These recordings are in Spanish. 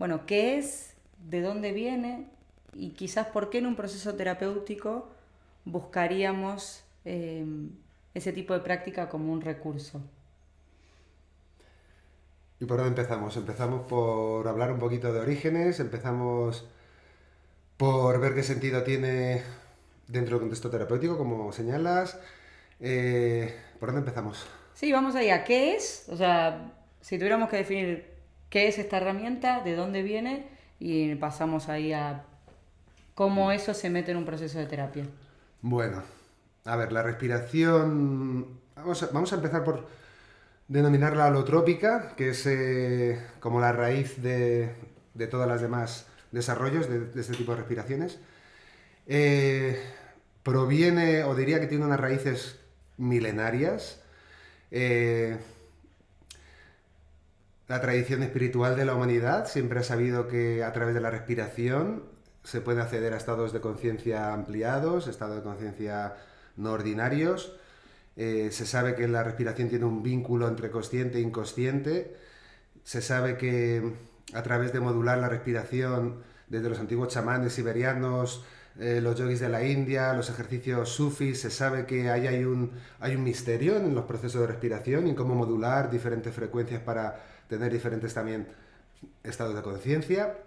bueno, qué es, de dónde viene y quizás por qué en un proceso terapéutico buscaríamos ese tipo de práctica como un recurso. ¿Y por dónde empezamos? Empezamos por hablar un poquito de orígenes, empezamos por ver qué sentido tiene dentro del contexto terapéutico, como señalas. ¿Por dónde empezamos? Sí, vamos allá. ¿Qué es? O sea, si tuviéramos que definir qué es esta herramienta, de dónde viene, y pasamos ahí a cómo eso se mete en un proceso de terapia. Bueno, a ver, la respiración... vamos a empezar por denominarla alotrópica, que es como la raíz de todas las demás desarrollos de este tipo de respiraciones. Eh, Proviene, o diría que tiene unas raíces milenarias. Eh, la tradición espiritual de la humanidad siempre ha sabido que a través de la respiración se puede acceder a estados de conciencia ampliados, estados de conciencia no ordinarios. Se sabe que la respiración tiene un vínculo entre consciente e inconsciente. Se sabe que a través de modular la respiración desde los antiguos chamanes siberianos, los yogis de la India, los ejercicios sufis, se sabe que ahí hay un misterio en los procesos de respiración y en cómo modular diferentes frecuencias para tener diferentes también estados de conciencia.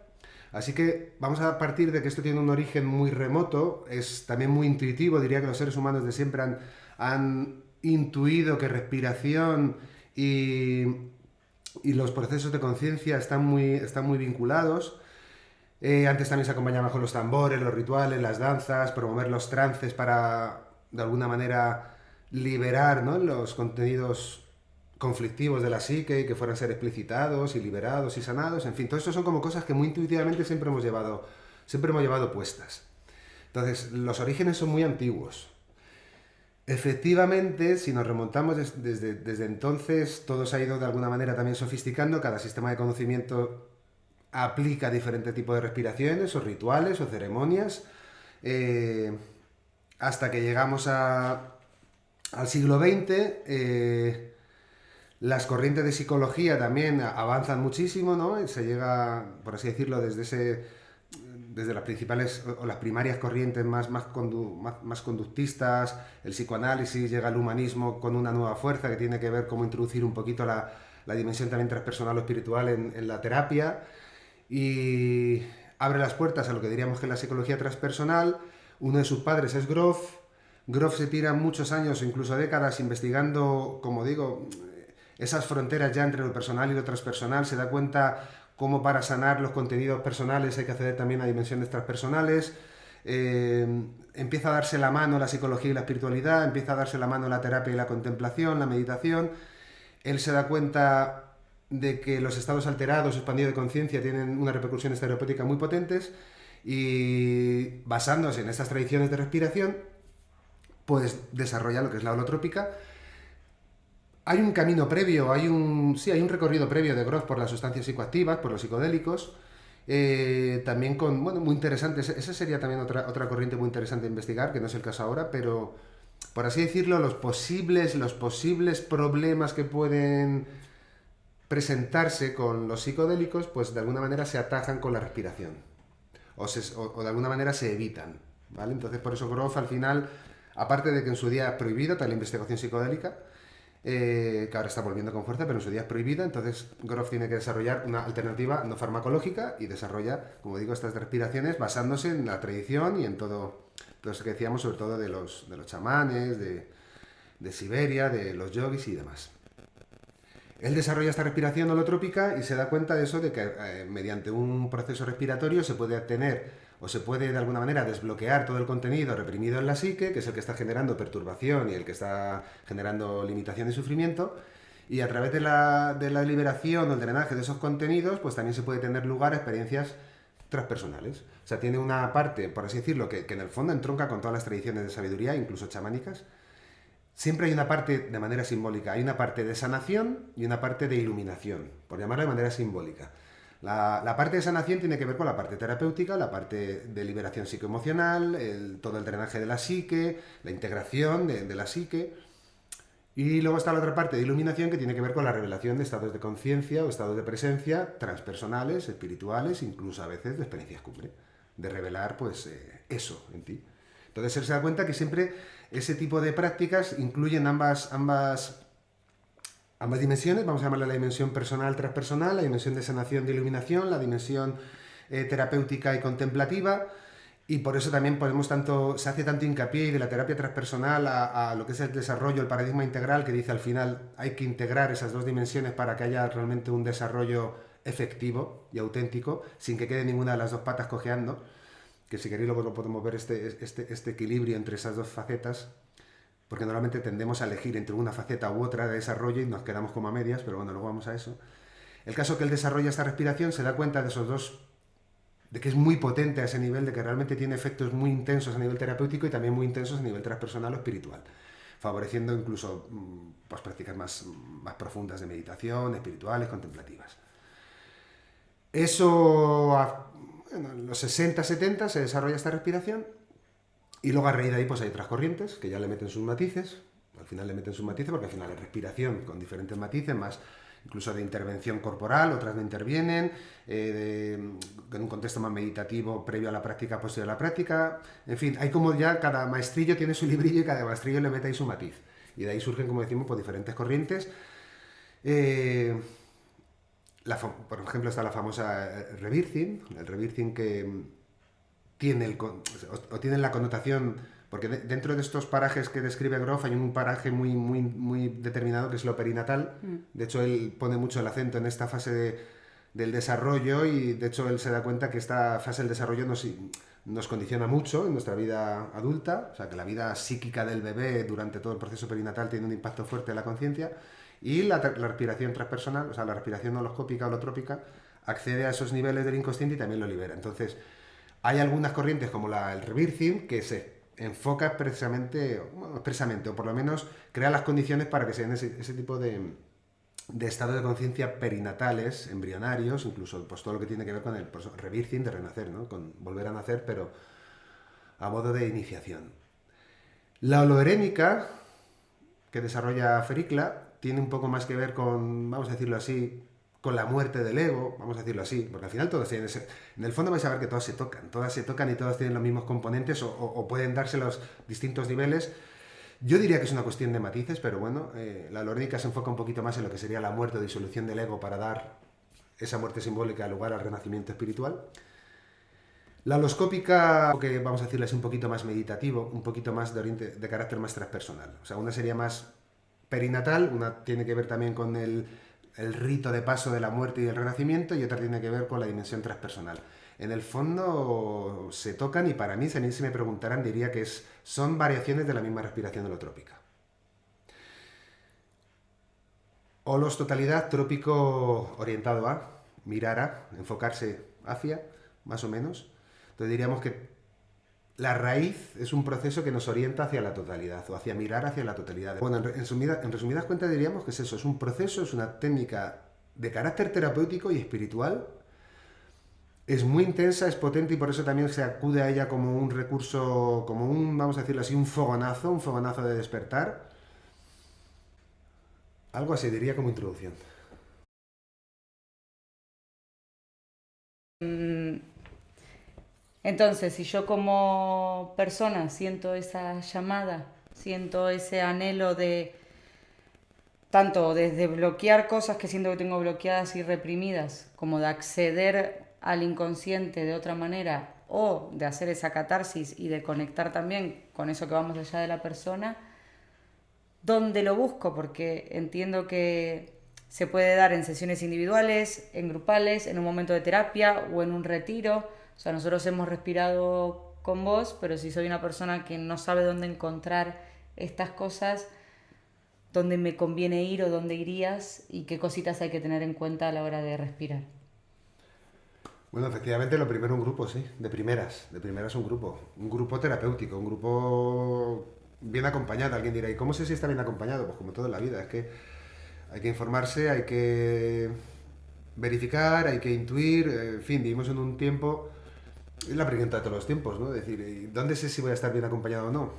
Así que vamos a partir de que esto tiene un origen muy remoto, es también muy intuitivo, diría que los seres humanos de siempre han intuido que respiración y, y los procesos de conciencia están muy vinculados. Antes también se acompañaba con los tambores, los rituales, las danzas, promover los trances para, de alguna manera, liberar, ¿no?, los contenidos conflictivos de la psique y que fueran ser explicitados y liberados y sanados. En fin, todo esto son como cosas que muy intuitivamente siempre hemos llevado puestas. Entonces, los orígenes son muy antiguos. Efectivamente, si nos remontamos desde entonces, todo se ha ido de alguna manera también sofisticando, cada sistema de conocimiento aplica diferentes tipos de respiraciones o rituales o ceremonias, eh, hasta que llegamos al siglo XX. Las corrientes de psicología también avanzan muchísimo, ¿no? Se llega, por así decirlo, desde las principales o las primarias corrientes más conductistas, el psicoanálisis, llega al humanismo con una nueva fuerza que tiene que ver cómo introducir un poquito la dimensión también transpersonal o espiritual en la terapia, y abre las puertas a lo que diríamos que es la psicología transpersonal. Uno de sus padres es Groff. Groff se tira muchos años o incluso décadas investigando, como digo, esas fronteras ya entre lo personal y lo transpersonal. Se da cuenta cómo para sanar los contenidos personales hay que acceder también a dimensiones transpersonales. Eh, Empieza a darse la mano la psicología y la espiritualidad, empieza a darse la mano la terapia y la contemplación, la meditación. Él se da cuenta de que los estados alterados, expandidos de conciencia, tienen unas repercusiones terapéuticas muy potentes, y basándose en estas tradiciones de respiración, pues desarrolla lo que es la holotrópica. Hay un camino previo, hay un recorrido previo de Groth por las sustancias psicoactivas, por los psicodélicos, también con, bueno, muy interesante, esa sería también otra corriente muy interesante de investigar, que no es el caso ahora, pero por así decirlo, los posibles problemas que pueden presentarse con los psicodélicos, pues de alguna manera se atajan con la respiración, o de alguna manera se evitan, ¿vale? Entonces por eso Groff al final, aparte de que en su día es prohibida toda la investigación psicodélica, que ahora está volviendo con fuerza, pero en su día es prohibida. Entonces Groff tiene que desarrollar una alternativa no farmacológica y desarrolla, como digo, estas respiraciones basándose en la tradición y en todo eso que decíamos, sobre todo de los chamanes, de Siberia, de los yogis y demás. Él desarrolla esta respiración holotrópica y se da cuenta de eso, de que mediante un proceso respiratorio se puede obtener o se puede de alguna manera desbloquear todo el contenido reprimido en la psique, que es el que está generando perturbación y el que está generando limitación y sufrimiento, y a través de la liberación o el drenaje de esos contenidos, pues también se puede tener lugar a experiencias transpersonales. O sea, tiene una parte, por así decirlo, que en el fondo entronca con todas las tradiciones de sabiduría, incluso chamánicas. Siempre hay una parte de manera simbólica, hay una parte de sanación y una parte de iluminación, por llamarlo de manera simbólica. La parte de sanación tiene que ver con la parte terapéutica, la parte de liberación psicoemocional, todo el drenaje de la psique, la integración de la psique. Y luego está la otra parte de iluminación que tiene que ver con la revelación de estados de conciencia o estados de presencia transpersonales, espirituales, incluso a veces de experiencias cumbre, de revelar pues eso en ti. Entonces él se da cuenta que siempre ese tipo de prácticas incluyen ambas dimensiones, vamos a llamarle la dimensión personal, transpersonal, la dimensión de sanación, de iluminación, la dimensión terapéutica y contemplativa, y por eso también se hace tanto hincapié de la terapia transpersonal a lo que es el desarrollo, el paradigma integral, que dice al final hay que integrar esas dos dimensiones para que haya realmente un desarrollo efectivo y auténtico, sin que quede ninguna de las dos patas cojeando, que si queréis luego lo podemos ver este equilibrio entre esas dos facetas, porque normalmente tendemos a elegir entre una faceta u otra de desarrollo y nos quedamos como a medias, pero bueno, luego vamos a eso. El caso que él desarrolla esta respiración se da cuenta de esos dos, de que es muy potente a ese nivel, de que realmente tiene efectos muy intensos a nivel terapéutico y también muy intensos a nivel transpersonal o espiritual, favoreciendo incluso pues, prácticas más profundas de meditación, espirituales, contemplativas. Eso, bueno, en los 60, 70 se desarrolla esta respiración y luego a raíz de ahí pues hay otras corrientes que ya le meten sus matices, al final le meten sus matices porque al final es respiración con diferentes matices, más incluso de intervención corporal, otras no intervienen, en un contexto más meditativo previo a la práctica, posterior a la práctica, en fin, hay como ya cada maestrillo tiene su librillo y cada maestrillo le mete ahí su matiz. Y de ahí surgen, como decimos, pues, diferentes corrientes. Por ejemplo, está la famosa Rebirthing, el Rebirthing que tiene, tiene la connotación, porque dentro de estos parajes que describe Grof hay un paraje muy determinado que es lo perinatal. De hecho, él pone mucho el acento en esta fase del desarrollo y de hecho él se da cuenta que esta fase del desarrollo nos condiciona mucho en nuestra vida adulta, o sea que la vida psíquica del bebé durante todo el proceso perinatal tiene un impacto fuerte en la conciencia y la respiración transpersonal, o sea la respiración holoscópica o holotrópica, accede a esos niveles del inconsciente y también lo libera. Entonces, hay algunas corrientes como el Rebirthing que se enfoca expresamente, o por lo menos crea las condiciones para que se den ese tipo de estados de conciencia perinatales, embrionarios, incluso pues, todo lo que tiene que ver con el Rebirthing de renacer, ¿no? Con volver a nacer, pero a modo de iniciación. La holoerémica, que desarrolla Fericla, tiene un poco más que ver con, vamos a decirlo así, con la muerte del ego, vamos a decirlo así, porque al final todos tienen en el fondo vais a ver que todas se tocan y todas tienen los mismos componentes o pueden darse los distintos niveles. Yo diría que es una cuestión de matices, pero bueno, la holoerémica se enfoca un poquito más en lo que sería la muerte o disolución del ego para dar esa muerte simbólica lugar al renacimiento espiritual. La holoscópica, que vamos a decirlo así, un poquito más meditativo, un poquito más de carácter más transpersonal. O sea, una sería más perinatal, una tiene que ver también con el rito de paso de la muerte y del renacimiento y otra tiene que ver con la dimensión transpersonal. En el fondo se tocan y para mí, si a mí se me preguntaran, diría que son variaciones de la misma respiración holotrópica. Holos totalidad, trópico orientado a, mirar a, enfocarse hacia, más o menos. Entonces diríamos que la raíz es un proceso que nos orienta hacia la totalidad o hacia mirar hacia la totalidad. Bueno, en resumidas cuentas diríamos que es eso, es un proceso, es una técnica de carácter terapéutico y espiritual. Es muy intensa, es potente y por eso también se acude a ella como un recurso, como vamos a decirlo así, un fogonazo de despertar. Algo así diría como introducción. Entonces, si yo como persona siento esa llamada, siento ese anhelo de tanto desde bloquear cosas que siento que tengo bloqueadas y reprimidas, como de acceder al inconsciente de otra manera o de hacer esa catarsis y de conectar también con eso que va más allá de la persona, ¿dónde lo busco? Porque entiendo que se puede dar en sesiones individuales, en grupales, en un momento de terapia o en un retiro. O sea, nosotros hemos respirado con vos, pero si soy una persona que no sabe dónde encontrar estas cosas, dónde me conviene ir o dónde irías y qué cositas hay que tener en cuenta a la hora de respirar. Bueno, efectivamente lo primero un grupo, sí, de primeras un grupo terapéutico, un grupo bien acompañado. Alguien dirá, ¿y cómo sé si está bien acompañado? Pues como todo en la vida, es que hay que informarse, hay que verificar, hay que intuir, en fin, vivimos en un tiempo, es la pregunta de todos los tiempos, ¿no? Es decir, ¿dónde sé si voy a estar bien acompañado o no?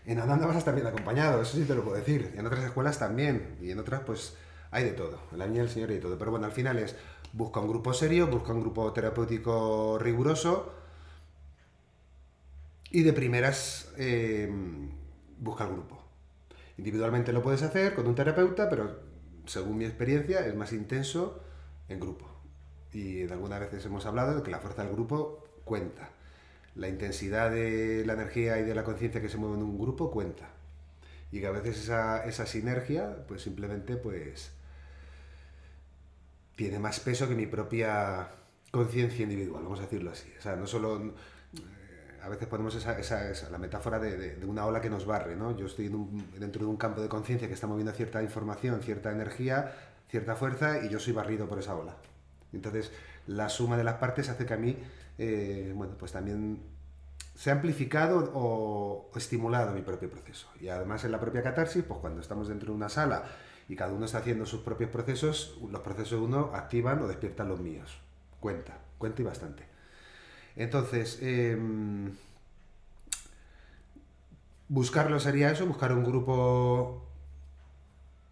En Ananda vas a estar bien acompañado, eso sí te lo puedo decir. En otras escuelas también, y en otras pues hay de todo. En la mía el señor hay de todo. Pero bueno, al final es, busca un grupo serio, busca un grupo terapéutico riguroso y de primeras busca el grupo. Individualmente lo puedes hacer con un terapeuta, pero según mi experiencia es más intenso en grupo. Y de algunas veces hemos hablado de que la fuerza del grupo cuenta. La intensidad de la energía y de la conciencia que se mueve en un grupo cuenta. Y que a veces esa sinergia, pues simplemente pues tiene más peso que mi propia conciencia individual, vamos a decirlo así. O sea, no solo a veces ponemos la metáfora de una ola que nos barre, ¿no? Yo estoy dentro de un campo de conciencia que está moviendo cierta información, cierta energía, cierta fuerza, y yo soy barrido por esa ola. Entonces, la suma de las partes hace que a mí, bueno, pues también se ha amplificado o estimulado mi propio proceso. Y además en la propia catarsis, pues cuando estamos dentro de una sala y cada uno está haciendo sus propios procesos, los procesos de uno activan o despiertan los míos. Cuenta y bastante. Entonces, buscarlo sería eso, buscar un grupo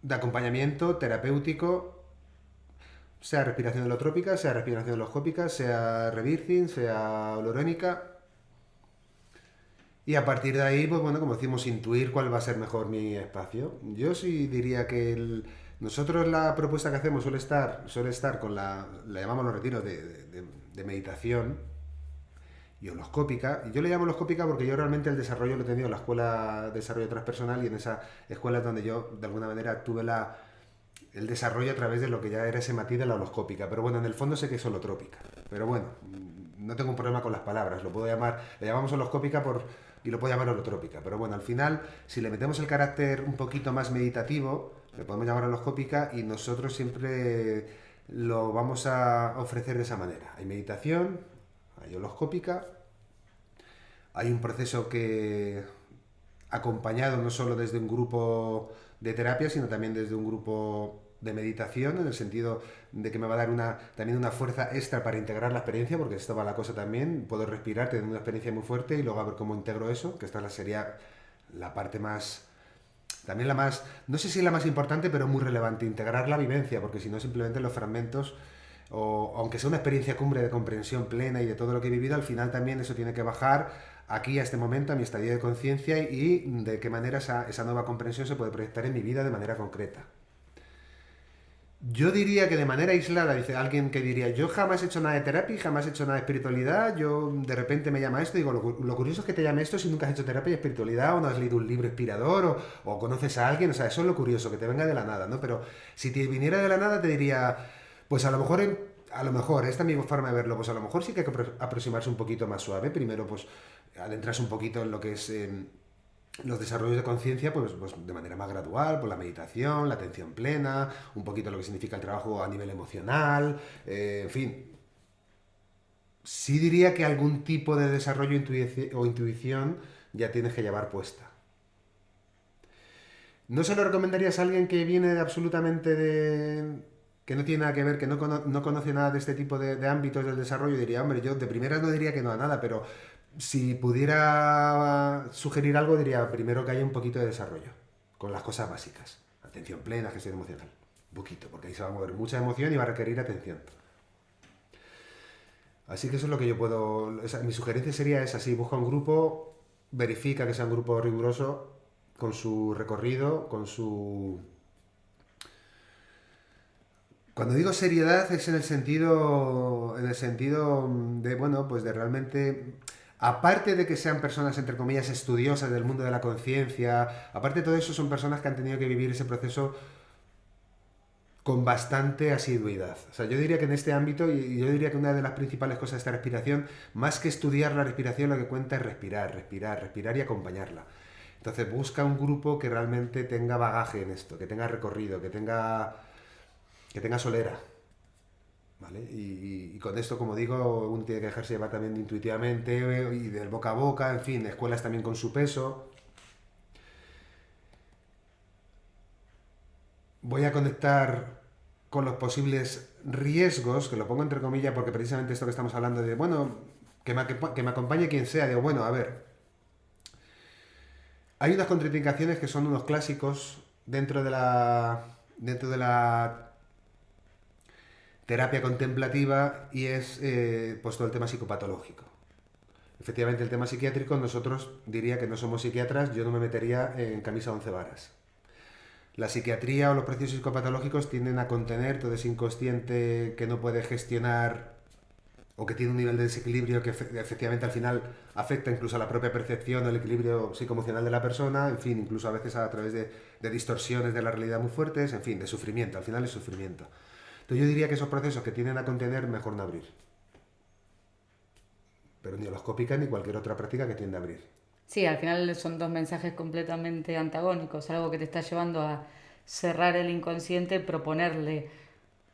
de acompañamiento terapéutico, sea respiración holotrópica, sea respiración holoscópica, sea rebirthing, sea holorónica. Y a partir de ahí, pues bueno, como decimos, intuir cuál va a ser mejor mi espacio. Yo sí diría que nosotros la propuesta que hacemos suele estar con la llamamos los retiros de meditación y holoscópica. Y yo le llamo holoscópica porque yo realmente el desarrollo lo he tenido en la escuela de desarrollo transpersonal, y en esa escuela es donde yo de alguna manera tuve el desarrollo a través de lo que ya era ese matiz de la holoscópica. Pero bueno, en el fondo sé que es holotrópica. Pero bueno, no tengo un problema con las palabras. Le llamamos holoscópica y lo puedo llamar holotrópica. Pero bueno, al final, si le metemos el carácter un poquito más meditativo, le podemos llamar holoscópica, y nosotros siempre lo vamos a ofrecer de esa manera. Hay meditación, hay holoscópica, hay un proceso que acompañado no solo desde un grupo de terapia, sino también desde un grupo de meditación, en el sentido de que me va a dar también una fuerza extra para integrar la experiencia, porque esto va la cosa también, puedo respirar, tener una experiencia muy fuerte y luego a ver cómo integro eso, que esta sería la parte más, también la más, no sé si la más importante, pero muy relevante, integrar la vivencia, porque si no simplemente los fragmentos, o aunque sea una experiencia cumbre de comprensión plena y de todo lo que he vivido, al final también eso tiene que bajar aquí a este momento, a mi estadio de conciencia, y de qué manera esa nueva comprensión se puede proyectar en mi vida de manera concreta. Yo diría que de manera aislada, dice alguien que diría, yo jamás he hecho nada de terapia, jamás he hecho nada de espiritualidad, yo de repente me llama esto, y digo, lo curioso es que te llame esto si nunca has hecho terapia y espiritualidad, o no has leído un libro inspirador, o conoces a alguien, o sea, eso es lo curioso, que te venga de la nada, ¿no? Pero si te viniera de la nada te diría, pues a lo mejor, esta es mi forma de verlo, pues a lo mejor sí que hay que aproximarse un poquito más suave, primero pues adentrarse un poquito en lo que es los desarrollos de conciencia, pues de manera más gradual, por la meditación, la atención plena, un poquito lo que significa el trabajo a nivel emocional, en fin. Sí diría que algún tipo de desarrollo o intuición ya tienes que llevar puesta. ¿No se lo recomendarías a alguien que viene absolutamente que no tiene nada que ver, que no conoce nada de este tipo de ámbitos del desarrollo? Diría, hombre, yo de primeras no diría que no a nada, pero si pudiera sugerir algo, diría primero que haya un poquito de desarrollo, con las cosas básicas. Atención plena, gestión emocional. Un poquito, porque ahí se va a mover mucha emoción y va a requerir atención. Así que eso es lo que yo puedo... Mi sugerencia sería esa, sí, busca un grupo, verifica que sea un grupo riguroso, con su recorrido, con su... Cuando digo seriedad es en el sentido de, bueno, pues de realmente, aparte de que sean personas, entre comillas, estudiosas del mundo de la conciencia, aparte de todo eso, son personas que han tenido que vivir ese proceso con bastante asiduidad. O sea, yo diría que en este ámbito, y yo diría que una de las principales cosas de esta respiración, más que estudiar la respiración, lo que cuenta es respirar y acompañarla. Entonces busca un grupo que realmente tenga bagaje en esto, que tenga recorrido, que tenga solera. ¿Vale? Y con esto, como digo, uno tiene que dejarse llevar también intuitivamente y del boca a boca, en fin, escuelas también con su peso. Voy a conectar con los posibles riesgos, que lo pongo entre comillas porque precisamente esto que estamos hablando de, bueno, que me acompañe quien sea, digo, bueno, a ver, Hay unas contraindicaciones que son unos clásicos dentro de la terapia contemplativa y es pues todo el tema psicopatológico. Efectivamente, el tema psiquiátrico, nosotros diría que no somos psiquiatras, yo no me metería en camisa 11 varas. La psiquiatría o los procesos psicopatológicos tienden a contener todo ese inconsciente que no puede gestionar o que tiene un nivel de desequilibrio que efectivamente al final afecta incluso a la propia percepción o el equilibrio psicoemocional de la persona, en fin, incluso a veces a través de distorsiones de la realidad muy fuertes, en fin, de sufrimiento, al final es sufrimiento. Entonces yo diría que esos procesos que tienden a contener, mejor no abrir. Pero ni holoscópica ni cualquier otra práctica que tienda a abrir. Sí, al final son dos mensajes completamente antagónicos, algo que te está llevando a cerrar el inconsciente, proponerle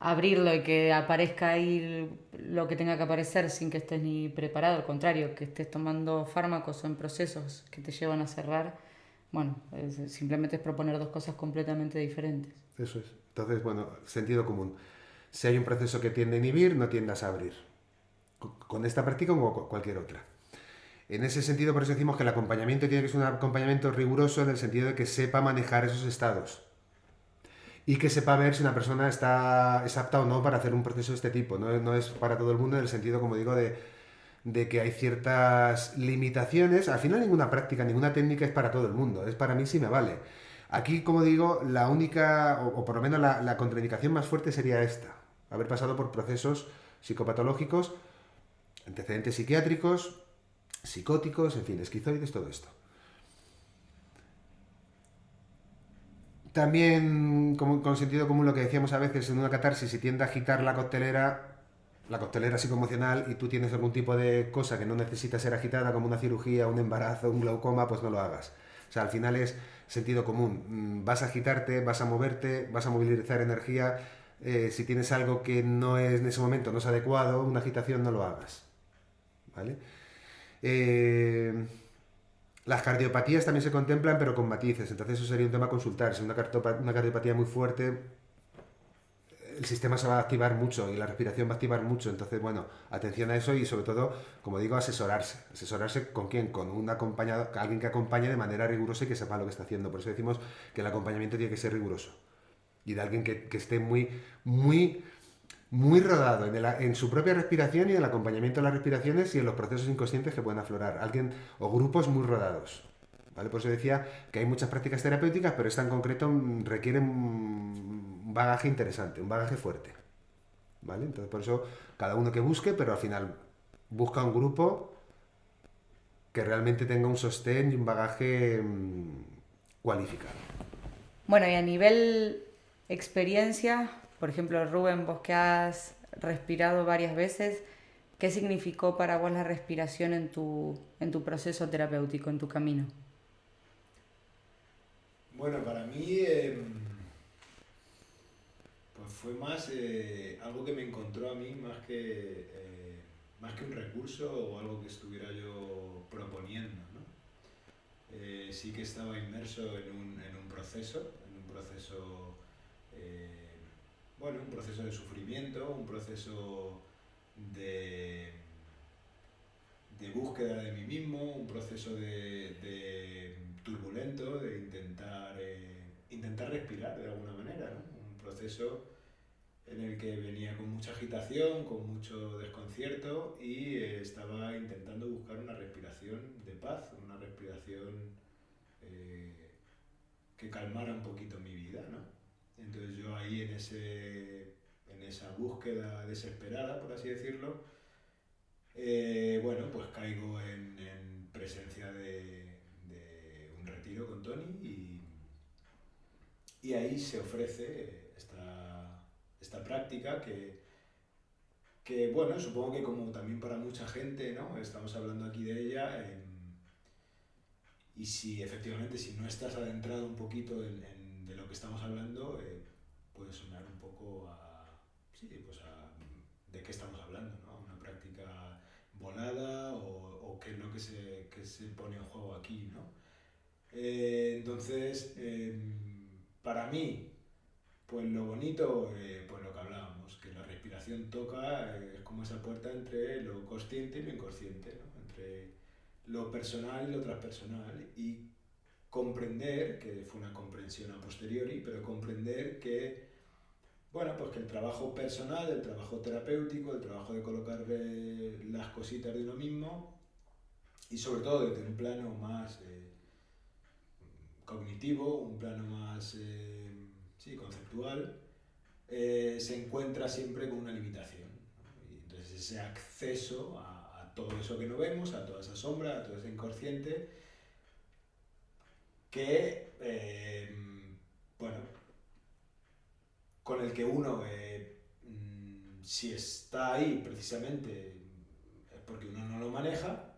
abrirlo y que aparezca ahí lo que tenga que aparecer sin que estés ni preparado, al contrario, que estés tomando fármacos o en procesos que te llevan a cerrar, bueno, simplemente es proponer dos cosas completamente diferentes. Eso es. Entonces, bueno, sentido común. Si hay un proceso que tiende a inhibir, no tiendas a abrir. Con esta práctica o con cualquier otra. En ese sentido, por eso decimos que el acompañamiento tiene que ser un acompañamiento riguroso en el sentido de que sepa manejar esos estados y que sepa ver si una persona es apta o no para hacer un proceso de este tipo. No es para todo el mundo en el sentido, como digo, de que hay ciertas limitaciones. Al final ninguna práctica, ninguna técnica es para todo el mundo. Es para mí sí me vale. Aquí, como digo, la única, o por lo menos la contraindicación más fuerte sería esta. Haber pasado por procesos psicopatológicos, antecedentes psiquiátricos, psicóticos, en fin, esquizoides, todo esto. También, como, con sentido común, lo que decíamos a veces en una catarsis, si tiende a agitar la coctelera psicoemocional, y tú tienes algún tipo de cosa que no necesita ser agitada, como una cirugía, un embarazo, un glaucoma, pues no lo hagas. O sea, al final es sentido común. Vas a agitarte, vas a moverte, vas a movilizar energía. Si tienes algo que no es en ese momento, no es adecuado, una agitación, no lo hagas. ¿Vale? Eh, las cardiopatías también se contemplan, pero con matices. Entonces eso sería un tema a consultar. Si es una cardiopatía muy fuerte, el sistema se va a activar mucho y la respiración va a activar mucho. Entonces, bueno, atención a eso y sobre todo, como digo, asesorarse. ¿Asesorarse con quién? Con un acompañado, alguien que acompañe de manera rigurosa y que sepa lo que está haciendo. Por eso decimos que el acompañamiento tiene que ser riguroso. Y de alguien que esté muy, muy rodado en su propia respiración y en el acompañamiento de las respiraciones y en los procesos inconscientes que pueden aflorar. Alguien o grupos muy rodados. ¿Vale? Por eso decía que hay muchas prácticas terapéuticas, pero esta en concreto requiere un bagaje interesante, un bagaje fuerte. ¿Vale? Entonces, por eso cada uno que busque, pero al final busca un grupo que realmente tenga un sostén y un bagaje cualificado. Bueno, y a nivel experiencia, por ejemplo, Rubén, vos que has respirado varias veces, ¿qué significó para vos la respiración en tu proceso terapéutico, en tu camino? Bueno, para mí pues fue más algo que me encontró a mí más que un recurso o algo que estuviera yo proponiendo, ¿no? Sí que estaba inmerso en un proceso, eh, bueno, un proceso de sufrimiento, un proceso de, de búsqueda de mí mismo, un proceso de turbulento, de intentar respirar de alguna manera, ¿no? Un proceso en el que venía con mucha agitación, con mucho desconcierto y estaba intentando buscar una respiración de paz, una respiración eh, que calmara un poquito mi vida, ¿no? Entonces yo ahí en esa búsqueda desesperada, por así decirlo, bueno, pues caigo en presencia de un retiro con Tony y ahí se ofrece esta práctica bueno, supongo que como también para mucha gente, ¿no? Estamos hablando aquí de ella, y si efectivamente, si no estás adentrado un poquito de lo que estamos hablando, puede sonar un poco sí, pues de qué estamos hablando, ¿no? Una práctica volada o qué es lo que se pone en juego aquí, ¿no? Entonces, para mí, pues lo bonito, pues lo que hablábamos, que la respiración toca, es como esa puerta entre lo consciente y lo inconsciente, ¿no? Entre lo personal y lo transpersonal. Y comprender, que fue una comprensión a posteriori, pero comprender que, bueno, pues que el trabajo personal, el trabajo terapéutico, el trabajo de colocar las cositas de uno mismo, y sobre todo desde un plano más cognitivo, un plano más sí, conceptual, se encuentra siempre con una limitación, ¿no? Y entonces ese acceso a todo eso que no vemos, a toda esa sombra, a todo ese inconsciente, que, bueno, con el que uno, si está ahí precisamente, es porque uno no lo maneja,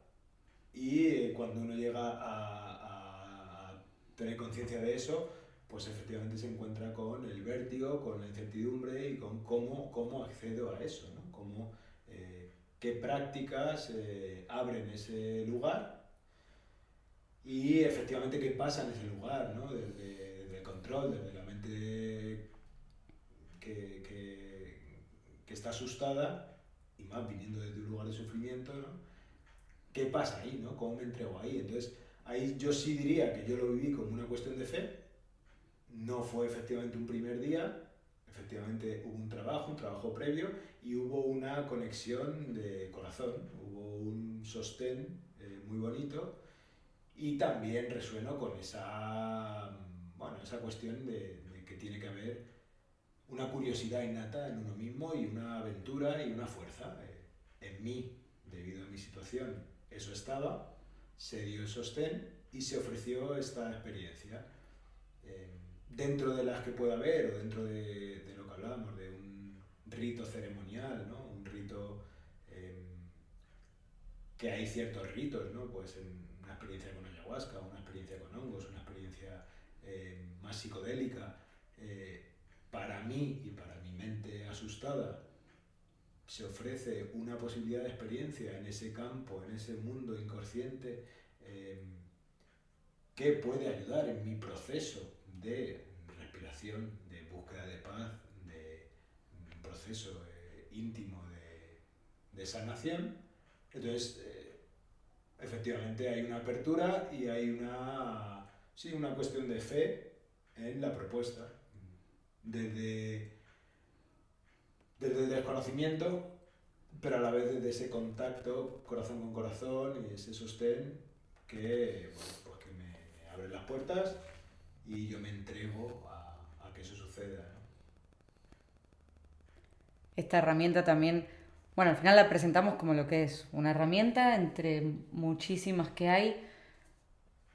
y cuando uno llega a tener conciencia de eso, pues efectivamente se encuentra con el vértigo, con la incertidumbre y con cómo accedo a eso, ¿no? Qué prácticas abren ese lugar y efectivamente qué pasa en ese lugar, ¿no? Desde el control, desde la mente que está asustada, y más viniendo desde un lugar de sufrimiento, ¿no? ¿Qué pasa ahí, ¿no? ¿Cómo me entrego ahí? Entonces, ahí yo sí diría que yo lo viví como una cuestión de fe. No fue efectivamente un primer día, efectivamente hubo un trabajo previo, y hubo una conexión de corazón, hubo un sostén muy bonito, y también resueno con esa, bueno, esa cuestión de que tiene que haber una curiosidad innata en uno mismo y una aventura y una fuerza. En mí, debido a mi situación, eso estaba, se dio el sostén y se ofreció esta experiencia. Dentro de las que pueda haber, o dentro de lo que hablábamos, de un rito ceremonial, ¿no? Un rito que hay ciertos ritos, ¿no? Pues en una experiencia con ayahuasca, una experiencia con hongos, una experiencia más psicodélica, para mí y para mi mente asustada, se ofrece una posibilidad de experiencia en ese campo, en ese mundo inconsciente, que puede ayudar en mi proceso de respiración, de búsqueda de paz, de un proceso íntimo de sanación. Entonces, efectivamente hay una apertura y hay sí, una cuestión de fe en la propuesta. Desde el desconocimiento, pero a la vez desde ese contacto corazón con corazón y ese sostén que, bueno, pues que me abre las puertas y yo me entrego a que eso suceda, ¿no? Esta herramienta también, bueno, al final la presentamos como lo que es, una herramienta entre muchísimas que hay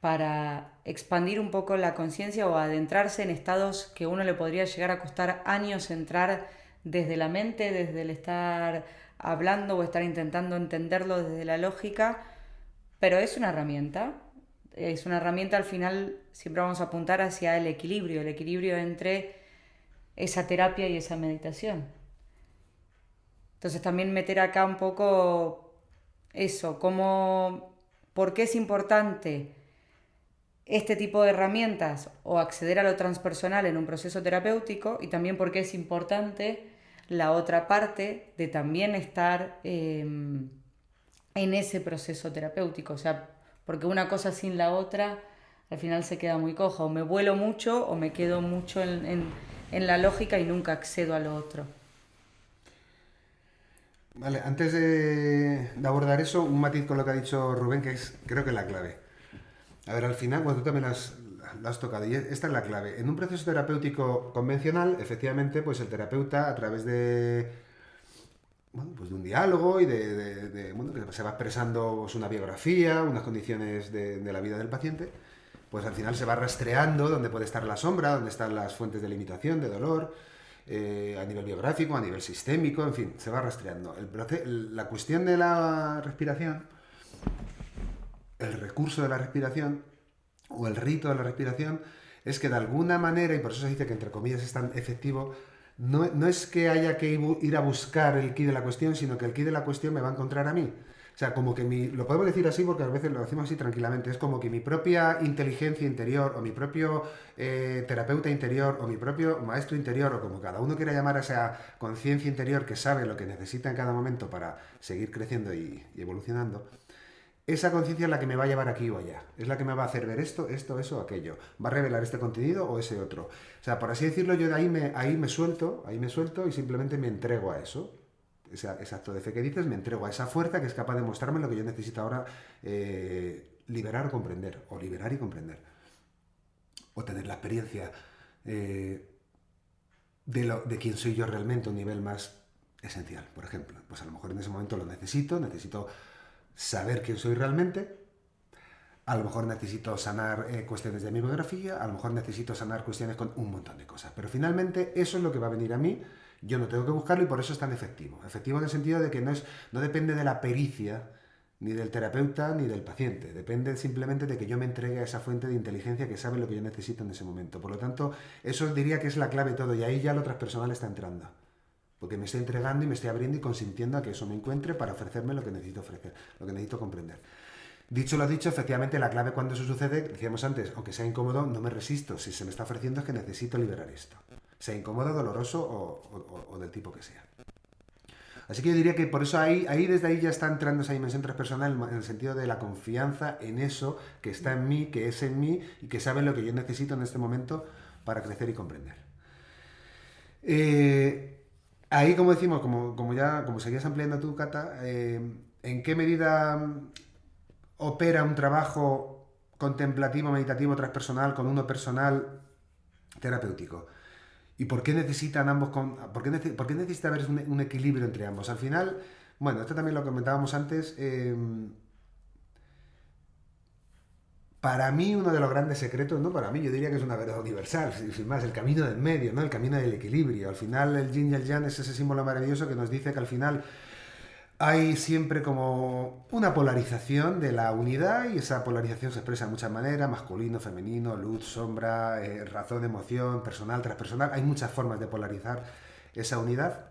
para expandir un poco la conciencia o adentrarse en estados que uno le podría llegar a costar años entrar desde la mente, desde el estar hablando o estar intentando entenderlo desde la lógica, pero es una herramienta. Es una herramienta, al final siempre vamos a apuntar hacia el equilibrio entre esa terapia y esa meditación. Entonces también meter acá un poco eso, por qué es importante este tipo de herramientas o acceder a lo transpersonal en un proceso terapéutico, y también por qué es importante la otra parte de también estar en ese proceso terapéutico. O sea, porque una cosa sin la otra al final se queda muy coja. O me vuelo mucho o me quedo mucho en la lógica y nunca accedo a lo otro. Vale, antes de abordar eso, un matiz con lo que ha dicho Rubén, que es, creo que es la clave. A ver, al final, cuando tú también lo has tocado, y esta es la clave. En un proceso terapéutico convencional, efectivamente, pues el terapeuta, a través de, bueno, pues de un diálogo y bueno, que se va expresando pues, una biografía, unas condiciones de la vida del paciente, pues al final se va rastreando dónde puede estar la sombra, dónde están las fuentes de limitación, de dolor, a nivel biográfico, a nivel sistémico, en fin, se va rastreando. La cuestión de la respiración, el recurso de la respiración o el rito de la respiración, es que de alguna manera, y por eso se dice que entre comillas es tan efectivo, no es que haya que ir a buscar el quid de la cuestión, sino que el quid de la cuestión me va a encontrar a mí. O sea, como que lo podemos decir así porque a veces lo decimos así tranquilamente, es como que mi propia inteligencia interior o mi propio terapeuta interior o mi propio maestro interior, o como cada uno quiera llamar a esa conciencia interior que sabe lo que necesita en cada momento para seguir creciendo y evolucionando, esa conciencia es la que me va a llevar aquí o allá. Es la que me va a hacer ver esto, eso o aquello. Va a revelar este contenido o ese otro. O sea, por así decirlo, yo de ahí me suelto y simplemente me entrego a eso. Ese acto de fe que dices, me entrego a esa fuerza que es capaz de mostrarme lo que yo necesito ahora liberar o comprender. O liberar y comprender. O tener la experiencia de quién soy yo realmente a un nivel más esencial, por ejemplo. Pues a lo mejor en ese momento lo necesito saber quién soy realmente, a lo mejor necesito sanar cuestiones de mi biografía, a lo mejor necesito sanar cuestiones con un montón de cosas, pero finalmente eso es lo que va a venir a mí, yo no tengo que buscarlo y por eso es tan efectivo. Efectivo en el sentido de que no depende de la pericia, ni del terapeuta, ni del paciente, depende simplemente de que yo me entregue a esa fuente de inteligencia que sabe lo que yo necesito en ese momento. Por lo tanto, eso diría que es la clave de todo y ahí ya lo transpersonal está entrando. Porque me estoy entregando y me estoy abriendo y consintiendo a que eso me encuentre para ofrecerme lo que necesito ofrecer, lo que necesito comprender. Dicho lo dicho, efectivamente la clave cuando eso sucede, decíamos antes, aunque sea incómodo, no me resisto. Si se me está ofreciendo es que necesito liberar esto. Sea incómodo, doloroso o del tipo que sea. Así que yo diría que por eso desde ahí ya está entrando esa dimensión transpersonal en el sentido de la confianza en eso que está en mí, que es en mí y que sabe lo que yo necesito en este momento para crecer y comprender. Ahí, como decimos, como seguías ampliando tú, Cata, ¿en qué medida opera un trabajo contemplativo, meditativo, transpersonal, con uno personal, terapéutico? ¿Y por qué necesitan ambos? ¿Por qué necesita haber un equilibrio entre ambos? Al final, bueno, esto también lo comentábamos antes. Para mí, uno de los grandes secretos, no para mí, yo diría que es una verdad universal, sin más, el camino del medio, ¿no? El camino del equilibrio. Al final, el yin y el yang es ese símbolo maravilloso que nos dice que al final hay siempre como una polarización de la unidad y esa polarización se expresa de muchas maneras, masculino, femenino, luz, sombra, razón, emoción, personal, transpersonal. Hay muchas formas de polarizar esa unidad.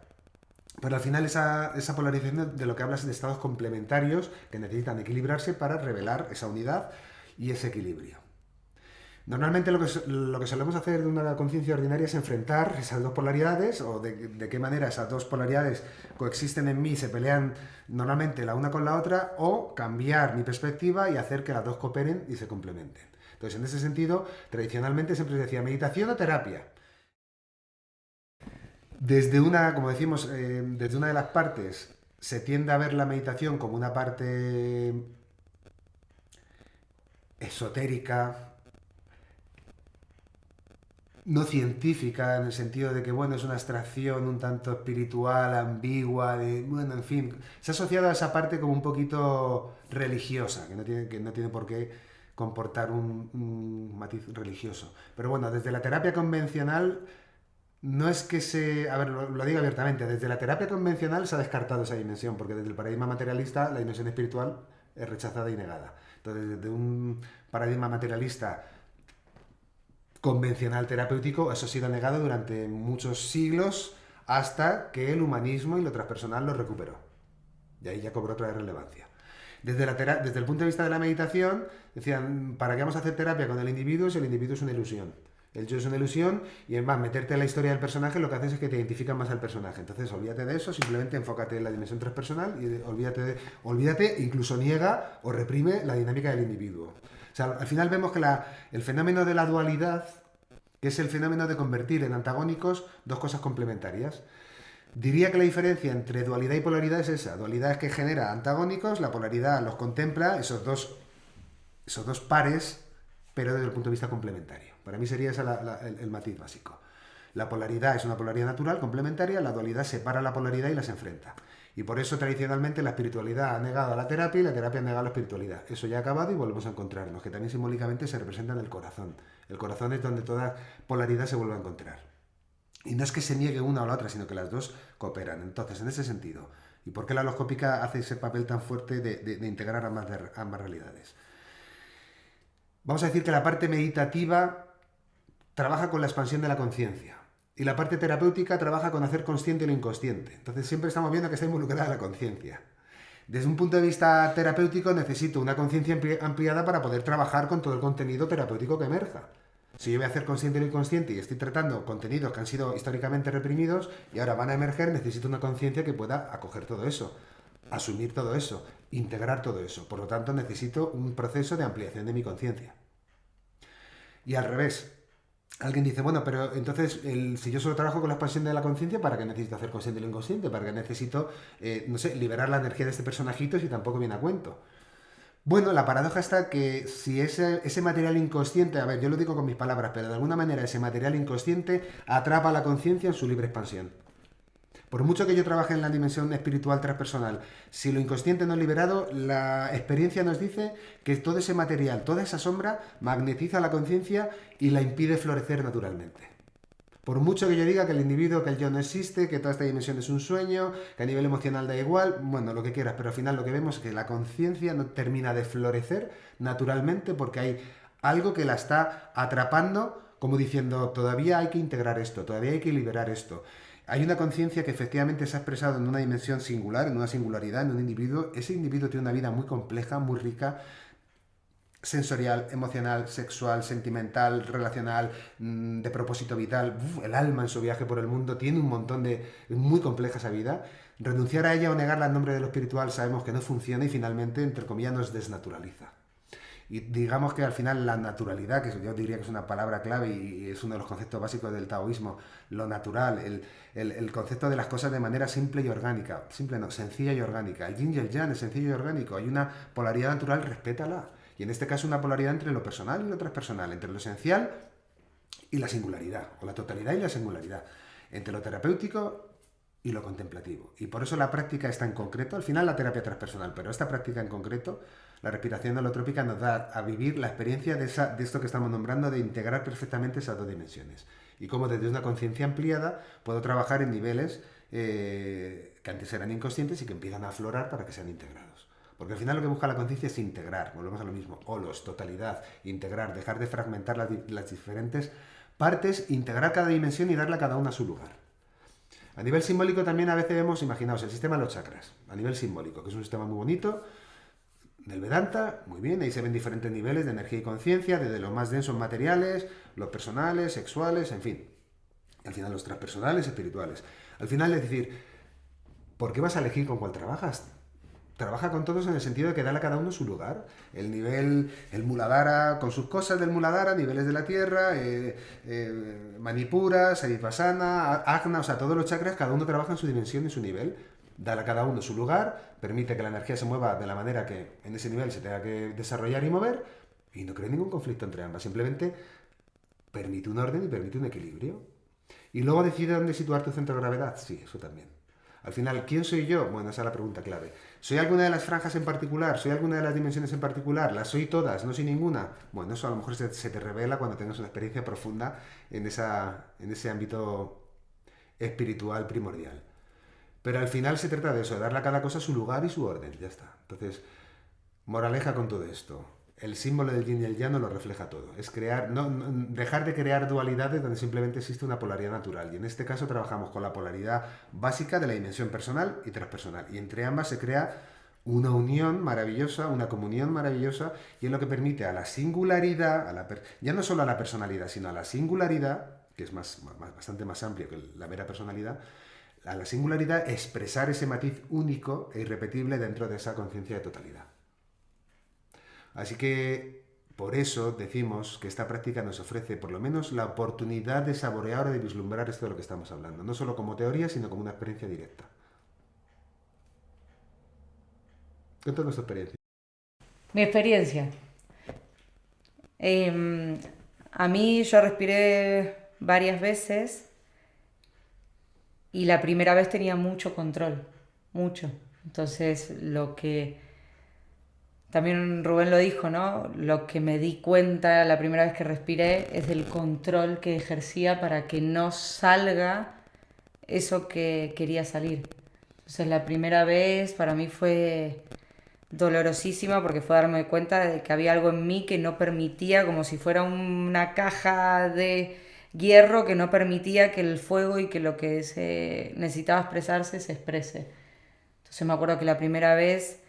Pero al final esa polarización de lo que hablas es de estados complementarios que necesitan equilibrarse para revelar esa unidad y ese equilibrio. Normalmente lo que solemos hacer de una conciencia ordinaria es enfrentar esas dos polaridades o de qué manera esas dos polaridades coexisten en mí y se pelean normalmente la una con la otra o cambiar mi perspectiva y hacer que las dos cooperen y se complementen. Entonces, en ese sentido, tradicionalmente siempre se decía meditación o terapia. Como decimos, desde una de las partes se tiende a ver la meditación como una parte esotérica, no científica, en el sentido de que, bueno, es una abstracción un tanto espiritual, ambigua, bueno, en fin, se ha asociado a esa parte como un poquito religiosa, que no tiene por qué comportar un matiz religioso. Pero bueno, desde la terapia convencional, no es que a ver, lo digo abiertamente, desde la terapia convencional se ha descartado esa dimensión, porque desde el paradigma materialista la dimensión espiritual es rechazada y negada. Entonces, desde un paradigma materialista convencional terapéutico, eso ha sido negado durante muchos siglos hasta que el humanismo y lo transpersonal lo recuperó. Y ahí ya cobró otra relevancia. Desde el punto de vista de la meditación, decían, ¿para qué vamos a hacer terapia con el individuo si el individuo es una ilusión? El yo es una ilusión y en más, meterte en la historia del personaje lo que haces es que te identificas más al personaje. Entonces, olvídate de eso, simplemente enfócate en la dimensión transpersonal y olvídate, incluso niega o reprime la dinámica del individuo. O sea, al final vemos que el fenómeno de la dualidad, que es el fenómeno de convertir en antagónicos dos cosas complementarias. Diría que la diferencia entre dualidad y polaridad es esa. Dualidad es que genera antagónicos, la polaridad los contempla, esos dos pares, pero desde el punto de vista complementario. Para mí sería ese el matiz básico. La polaridad es una polaridad natural, complementaria, la dualidad separa la polaridad y las enfrenta. Y por eso tradicionalmente la espiritualidad ha negado a la terapia y la terapia ha negado a la espiritualidad. Eso ya ha acabado y volvemos a encontrarnos, que también simbólicamente se representa en el corazón. El corazón es donde toda polaridad se vuelve a encontrar. Y no es que se niegue una o la otra, sino que las dos cooperan. Entonces, en ese sentido, ¿y por qué la holoscópica hace ese papel tan fuerte de integrar ambas realidades? Vamos a decir que la parte meditativa trabaja con la expansión de la conciencia. Y la parte terapéutica trabaja con hacer consciente lo inconsciente. Entonces siempre estamos viendo que está involucrada la conciencia. Desde un punto de vista terapéutico necesito una conciencia ampliada para poder trabajar con todo el contenido terapéutico que emerja. Si yo voy a hacer consciente lo inconsciente y estoy tratando contenidos que han sido históricamente reprimidos y ahora van a emerger, necesito una conciencia que pueda acoger todo eso. asumir todo eso, integrar todo eso. Por lo tanto, necesito un proceso de ampliación de mi conciencia. Y al revés, alguien dice, bueno, pero entonces, si yo solo trabajo con la expansión de la conciencia, ¿para qué necesito hacer consciente lo inconsciente? ¿Para qué necesito, no sé, liberar la energía de este personajito si tampoco viene a cuento? Bueno, la paradoja está que si ese material inconsciente, a ver, yo lo digo con mis palabras, pero de alguna manera ese material inconsciente atrapa a la conciencia en su libre expansión. Por mucho que yo trabaje en la dimensión espiritual transpersonal, si lo inconsciente no es liberado, la experiencia nos dice que todo ese material, toda esa sombra, magnetiza la conciencia y la impide florecer naturalmente. Por mucho que yo diga que el individuo, que el yo no existe, que toda esta dimensión es un sueño, que a nivel emocional da igual, bueno, lo que quieras, pero al final lo que vemos es que la conciencia no termina de florecer naturalmente porque hay algo que la está atrapando, como diciendo, todavía hay que integrar esto, todavía hay que liberar esto. Hay una conciencia que efectivamente se ha expresado en una dimensión singular, en una singularidad, en un individuo. Ese individuo tiene una vida muy compleja, muy rica, sensorial, emocional, sexual, sentimental, relacional, de propósito vital. El alma en su viaje por el mundo tiene un montón de... muy compleja esa vida. Renunciar a ella o negarla en nombre de lo espiritual sabemos que no funciona y finalmente, entre comillas, nos desnaturaliza. Y digamos que al final la naturalidad, que yo diría que es una palabra clave y es uno de los conceptos básicos del taoísmo, lo natural, el concepto de las cosas de manera simple y orgánica, simple no, sencilla y orgánica. El yin y el yang es sencillo y orgánico, hay una polaridad natural, respétala. Y en este caso una polaridad entre lo personal y lo transpersonal, entre lo esencial y la singularidad, o la totalidad y la singularidad, entre lo terapéutico y lo contemplativo. Y por eso la práctica está en concreto, al final la terapia transpersonal, pero esta práctica en concreto, la respiración holotrópica, nos da a vivir la experiencia de esto que estamos nombrando, de integrar perfectamente esas dos dimensiones. Y cómo desde una conciencia ampliada puedo trabajar en niveles que antes eran inconscientes y que empiezan a aflorar para que sean integrados. Porque al final lo que busca la conciencia es integrar, volvemos a lo mismo, holos, totalidad, integrar, dejar de fragmentar las diferentes partes, integrar cada dimensión y darle a cada una su lugar. A nivel simbólico también a veces vemos, imaginaos, el sistema de los chakras, a nivel simbólico, que es un sistema muy bonito, del Vedanta, muy bien, ahí se ven diferentes niveles de energía y conciencia, desde los más densos materiales, los personales, sexuales, en fin. Al final los transpersonales, espirituales. Al final es decir, ¿por qué vas a elegir con cuál trabajas? Trabaja con todos en el sentido de que dale a cada uno su lugar. El nivel, el Muladhara, con sus cosas del Muladhara, niveles de la tierra, Manipura, Saripasana, Agna, o sea, todos los chakras, cada uno trabaja en su dimensión y su nivel. Dale a cada uno su lugar, permite que la energía se mueva de la manera que en ese nivel se tenga que desarrollar y mover, y no crea ningún conflicto entre ambas. Simplemente permite un orden y permite un equilibrio. Y luego decide dónde situar tu centro de gravedad. Sí, eso también. Al final, ¿quién soy yo? Bueno, esa es la pregunta clave. ¿Soy alguna de las franjas en particular? ¿Soy alguna de las dimensiones en particular? ¿Las soy todas? ¿No soy ninguna? Bueno, eso a lo mejor se te revela cuando tengas una experiencia profunda en ese ámbito espiritual primordial. Pero al final se trata de eso, de darle a cada cosa su lugar y su orden. Ya está. Entonces, moraleja con todo esto. El símbolo del yin y el yang lo refleja todo. Es crear, dejar de crear dualidades donde simplemente existe una polaridad natural. Y en este caso trabajamos con la polaridad básica de la dimensión personal y transpersonal. Y entre ambas se crea una unión maravillosa, una comunión maravillosa, y es lo que permite a la singularidad, ya no solo a la personalidad, sino a la singularidad, que es bastante más amplio que la mera personalidad, a la singularidad expresar ese matiz único e irrepetible dentro de esa conciencia de totalidad. Así que por eso decimos que esta práctica nos ofrece por lo menos la oportunidad de saborear o de vislumbrar esto de lo que estamos hablando, no solo como teoría, sino como una experiencia directa. Cuéntanos tu experiencia. Mi experiencia. A mí yo respiré varias veces y la primera vez tenía mucho control, mucho. Entonces lo que... También Rubén lo dijo, ¿no? Lo que me di cuenta la primera vez que respiré es del control que ejercía para que no salga eso que quería salir. Entonces la primera vez para mí fue dolorosísima porque fue darme cuenta de que había algo en mí que no permitía, como si fuera una caja de hierro que no permitía que el fuego y que lo que se necesitaba expresarse se exprese. Entonces me acuerdo que la primera vez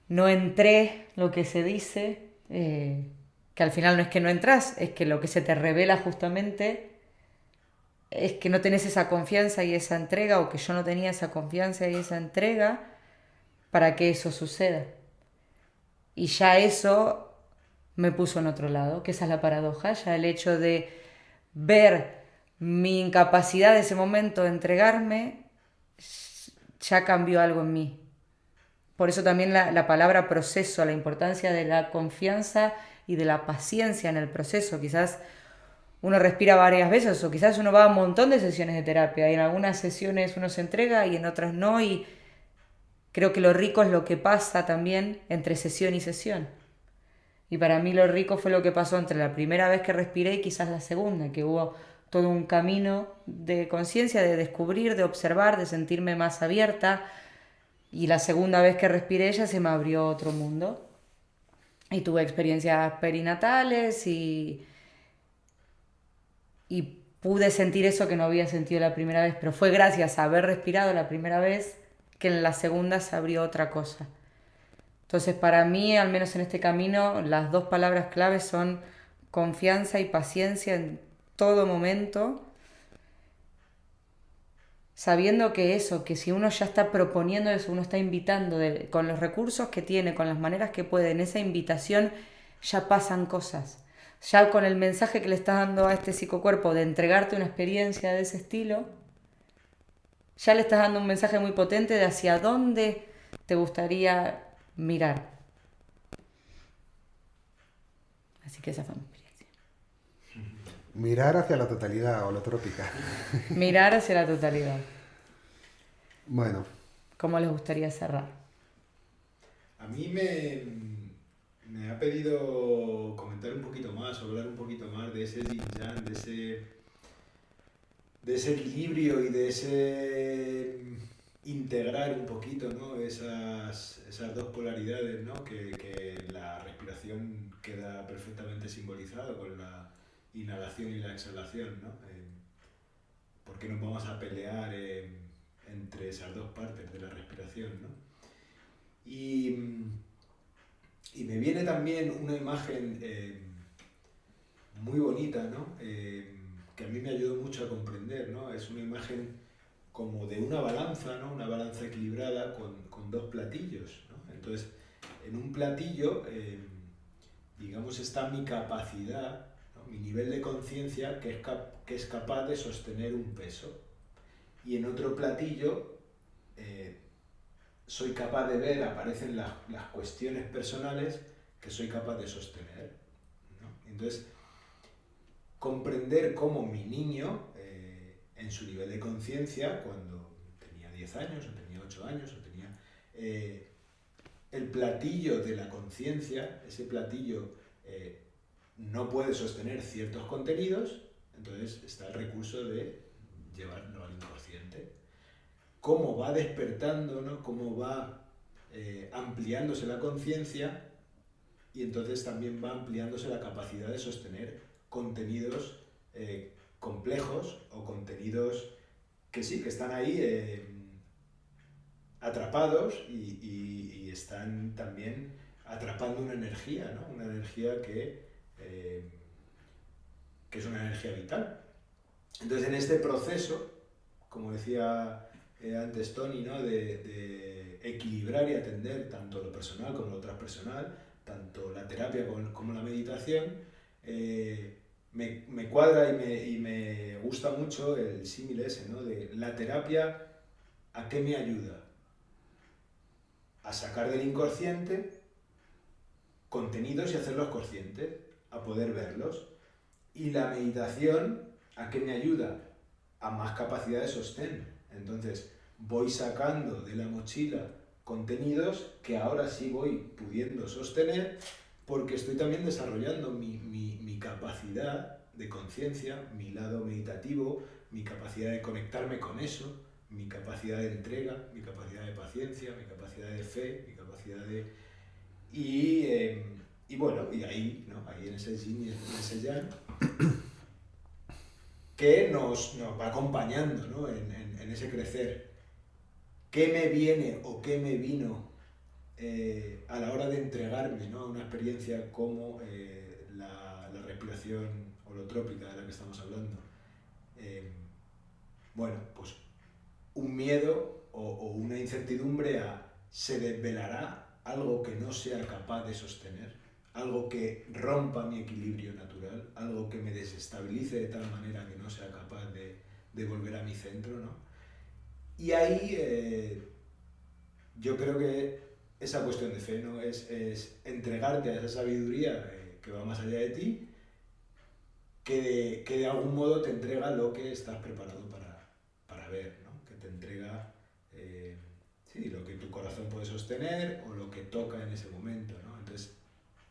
no entré, lo que se dice, que al final no es que no entras, es que lo que se te revela justamente es que no tenés esa confianza y esa entrega, o que yo no tenía esa confianza y esa entrega, para que eso suceda. Y ya eso me puso en otro lado, que esa es la paradoja, ya el hecho de ver mi incapacidad de ese momento de entregarme, ya cambió algo en mí. Por eso también la palabra proceso, la importancia de la confianza y de la paciencia en el proceso. Quizás uno respira varias veces o quizás uno va a un montón de sesiones de terapia y en algunas sesiones uno se entrega y en otras no, y creo que lo rico es lo que pasa también entre sesión y sesión. Y para mí lo rico fue lo que pasó entre la primera vez que respiré y quizás la segunda, que hubo todo un camino de conciencia, de descubrir, de observar, de sentirme más abierta. Y la segunda vez que respiré ya se me abrió otro mundo. Y tuve experiencias perinatales y pude sentir eso que no había sentido la primera vez. Pero fue gracias a haber respirado la primera vez que en la segunda se abrió otra cosa. Entonces, para mí, al menos en este camino, las dos palabras claves son confianza y paciencia en todo momento, sabiendo que eso, que si uno ya está proponiendo eso, uno está invitando con los recursos que tiene, con las maneras que puede, en esa invitación ya pasan cosas. Ya con el mensaje que le estás dando a este psicocuerpo de entregarte una experiencia de ese estilo, ya le estás dando un mensaje muy potente de hacia dónde te gustaría mirar. Así que esa fue mi experiencia. Mirar hacia la totalidad holotrópica. Mirar hacia la totalidad. Bueno. ¿Cómo les gustaría cerrar? A mí me ha pedido comentar un poquito más, hablar un poquito más de ese yin yang, de ese equilibrio y de ese integrar un poquito, ¿no? esas dos polaridades, ¿no? que la respiración queda perfectamente simbolizado con la inhalación y la exhalación, ¿no? ¿Por qué nos vamos a pelear entre esas dos partes de la respiración, ¿no? Y me viene también una imagen muy bonita, ¿no? Que a mí me ayudó mucho a comprender, ¿no? Es una imagen como de una balanza, ¿no? Una balanza equilibrada con dos platillos, ¿no? Entonces, en un platillo, digamos, está mi capacidad, ¿no? Mi nivel de conciencia que es capaz de sostener un peso. Y en otro platillo, soy capaz de ver, aparecen las cuestiones personales que soy capaz de sostener, ¿no? Entonces, comprender cómo mi niño, en su nivel de conciencia, cuando tenía 10 años, o tenía 8 años, o tenía el platillo de la conciencia, ese platillo no puede sostener ciertos contenidos, entonces está el recurso de llevarlo al inconsciente. Cómo va despertando, ¿no? Cómo va ampliándose la conciencia, y entonces también va ampliándose la capacidad de sostener contenidos complejos o contenidos que sí, que están ahí atrapados y están también atrapando una energía, ¿no? Una energía que es una energía vital. Entonces, en este proceso, como decía antes Tony, ¿no? de equilibrar y atender tanto lo personal como lo transpersonal, tanto la terapia como la meditación, me cuadra y me gusta mucho el símil ese, ¿no? De la terapia, ¿a qué me ayuda? A sacar del inconsciente contenidos y hacerlos conscientes, a poder verlos. Y la meditación, ¿a qué me ayuda? A más capacidad de sostén. Entonces, voy sacando de la mochila contenidos que ahora sí voy pudiendo sostener, porque estoy también desarrollando mi capacidad de conciencia, mi lado meditativo, mi capacidad de conectarme con eso, mi capacidad de entrega, mi capacidad de paciencia, mi capacidad de fe, mi capacidad de... Y bueno, y ahí, ¿no? Ahí en ese yin y en ese yang, que nos va acompañando, ¿no? en ese crecer. ¿Qué me viene o qué me vino a la hora de entregarme, ¿no? a una experiencia como la respiración holotrópica de la que estamos hablando? Bueno, pues un miedo o una incertidumbre a se desvelará algo que no sea capaz de sostener, algo que rompa mi equilibrio natural, algo que me desestabilice de tal manera que no sea capaz de volver a mi centro, ¿no? Y ahí yo creo que esa cuestión de fe, ¿no? Es entregarte a esa sabiduría que va más allá de ti, que de algún modo te entrega lo que estás preparado para ver, ¿no? Que te entrega sí, lo que tu corazón puede sostener o lo que toca en ese momento, ¿no? Entonces,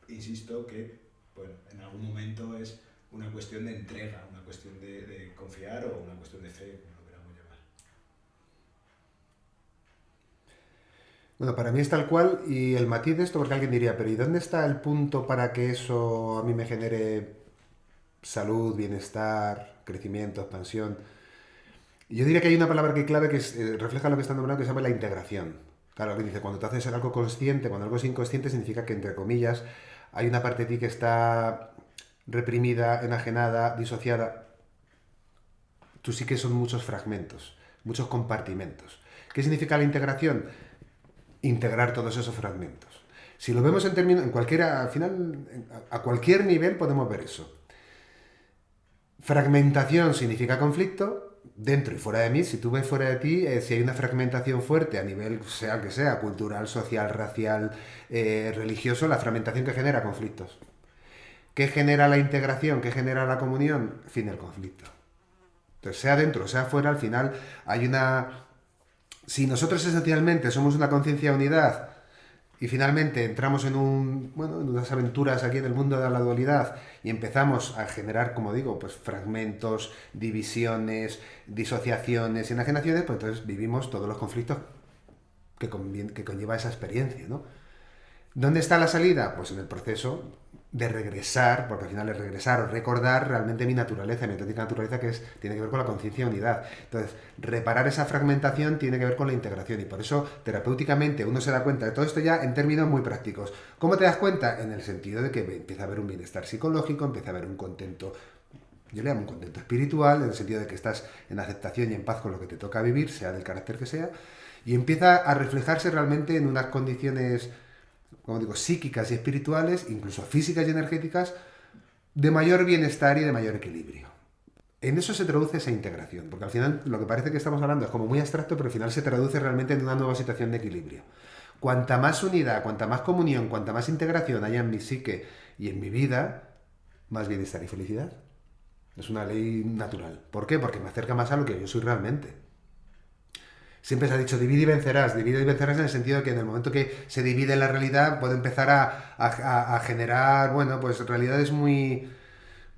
insisto que, bueno, en algún momento es una cuestión de entrega, una cuestión de confiar o una cuestión de fe, como lo queramos llamar. Bueno, para mí es tal cual y el matiz de esto, porque alguien diría, pero ¿y dónde está el punto para que eso a mí me genere salud, bienestar, crecimiento, expansión? Y yo diría que hay una palabra que clave que refleja lo que está nombrando, que se llama la integración. Claro, que dice, cuando tú haces algo consciente, cuando algo es inconsciente, significa que, entre comillas, hay una parte de ti que está reprimida, enajenada, disociada. Tú sí que son muchos fragmentos, muchos compartimentos. ¿Qué significa la integración? Integrar todos esos fragmentos. Si lo vemos en términos, en cualquiera, al final, a cualquier nivel podemos ver eso. Fragmentación significa conflicto, dentro y fuera de mí. Si tú ves fuera de ti, si hay una fragmentación fuerte a nivel, sea que sea, cultural, social, racial, religioso, la fragmentación que genera conflictos. ¿Qué genera la integración? ¿Qué genera la comunión? Fin del conflicto. Entonces, sea dentro o sea fuera, al final hay una... Si nosotros esencialmente somos una conciencia de unidad y finalmente entramos en en unas aventuras aquí en el mundo de la dualidad y empezamos a generar, como digo, pues fragmentos, divisiones, disociaciones, enajenaciones, pues entonces vivimos todos los conflictos que conlleva esa experiencia, ¿no? ¿Dónde está la salida? Pues en el proceso de regresar, porque al final es regresar o recordar realmente mi naturaleza, mi auténtica naturaleza, tiene que ver con la conciencia de unidad. Entonces, reparar esa fragmentación tiene que ver con la integración y por eso terapéuticamente uno se da cuenta de todo esto ya en términos muy prácticos. ¿Cómo te das cuenta? En el sentido de que empieza a haber un bienestar psicológico, empieza a haber un contento, yo le llamo un contento espiritual, en el sentido de que estás en aceptación y en paz con lo que te toca vivir, sea del carácter que sea, y empieza a reflejarse realmente en unas condiciones, como digo, psíquicas y espirituales, incluso físicas y energéticas, de mayor bienestar y de mayor equilibrio. En eso se traduce esa integración, porque al final lo que parece que estamos hablando es como muy abstracto, pero al final se traduce realmente en una nueva situación de equilibrio. Cuanta más unidad, cuanta más comunión, cuanta más integración haya en mi psique y en mi vida, más bienestar y felicidad. Es una ley natural. ¿Por qué? Porque me acerca más a lo que yo soy realmente. Siempre se ha dicho divide y vencerás en el sentido de que en el momento que se divide la realidad puede empezar a generar, bueno, pues realidades muy,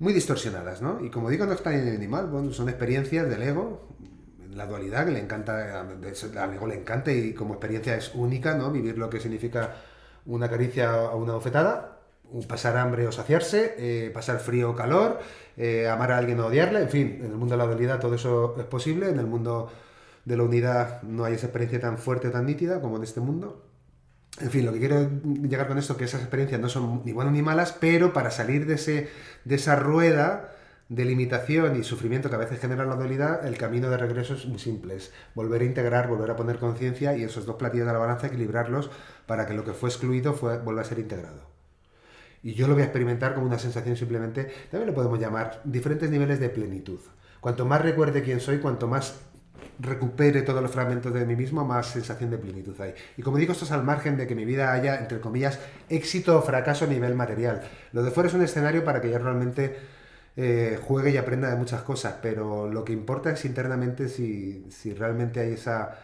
muy distorsionadas, ¿no? Y como digo, no está ni mal, bueno, son experiencias del ego, la dualidad que le encanta, al ego le encanta y como experiencia es única, ¿no? Vivir lo que significa una caricia o una bofetada, pasar hambre o saciarse, pasar frío o calor, amar a alguien o odiarle, en fin, en el mundo de la dualidad todo eso es posible, en el mundo de la unidad no hay esa experiencia tan fuerte o tan nítida como en este mundo. En fin, lo que quiero llegar con esto es que esas experiencias no son ni buenas ni malas, pero para salir de esa rueda de limitación y sufrimiento que a veces genera la dualidad, el camino de regreso es muy simple, es volver a integrar, volver a poner conciencia y esos dos platillos de la balanza equilibrarlos para que lo que fue excluido vuelva a ser integrado. Y yo lo voy a experimentar como una sensación simplemente, también lo podemos llamar diferentes niveles de plenitud. Cuanto más recuerde quién soy, cuanto más recupere todos los fragmentos de mí mismo, más sensación de plenitud hay. Y como digo, esto es al margen de que mi vida haya, entre comillas, éxito o fracaso a nivel material. Lo de fuera es un escenario para que yo realmente juegue y aprenda de muchas cosas, pero lo que importa es internamente si realmente hay esa